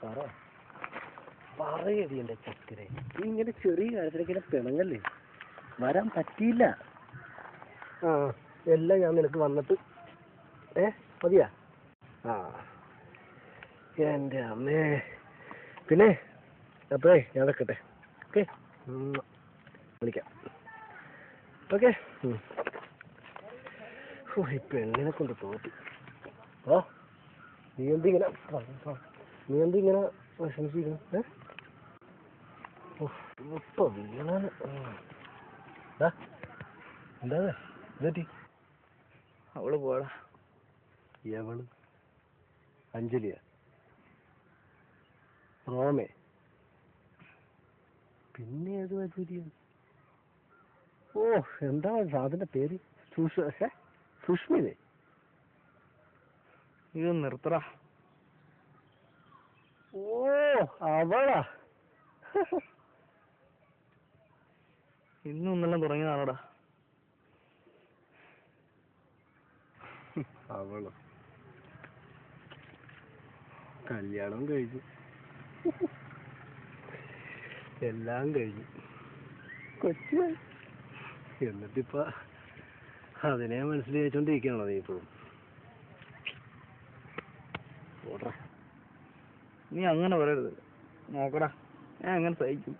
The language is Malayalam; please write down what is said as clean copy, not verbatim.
പറ പറയടി എൻ്റെ ചക്കരെ, ഇങ്ങനെ ചെറിയ കാര്യത്തിലേക്ക് പിണങ്ങല്ലേ, വരാൻ പറ്റിയില്ല. ആ എല്ലാം ഞാൻ നിനക്ക് വന്നിട്ട് മതിയാ. ആ എൻ്റെ അമ്മേ, പിന്നെ അപ്പോഴേ ഞാൻ വെക്കട്ടെ. ഓക്കെ, വിളിക്കാം. ഓക്കെ. ഈ പെണ്ണിനെ കൊണ്ട് തോറ്റി. ഓ നീ എന്തിങ്ങനെ വിഷമിച്ചിരിക്കുന്നു? ഇപ്പൊ വീണാണ്. എന്താ ഇതെറ്റി? അവള് പോടാ. എവള്? അഞ്ജലിയ? റോമേ? പിന്നെ ഏത് വൈദ്യുതിയാണ്? ഓ എന്താ അതിന്റെ പേര്? സുഷ്മിതേ? ഇത് നിർത്തറ. ഓ അവളാ? ഇന്നും ഇന്നെല്ലാം തുടങ്ങിയതാണോടാ? അവളോ? കല്യാണം കഴിഞ്ഞു, എല്ലാം കഴിഞ്ഞു, കൊച്ചു. എന്നിട്ടിപ്പ അതിനെ മനസ്സിൽ വെച്ചോണ്ടിരിക്കണോ നീ ഇപ്പോഴും? നീ അങ്ങനെ പറയരുത്. നോക്കടാ, ഞാൻ അങ്ങനെ സഹിക്കും.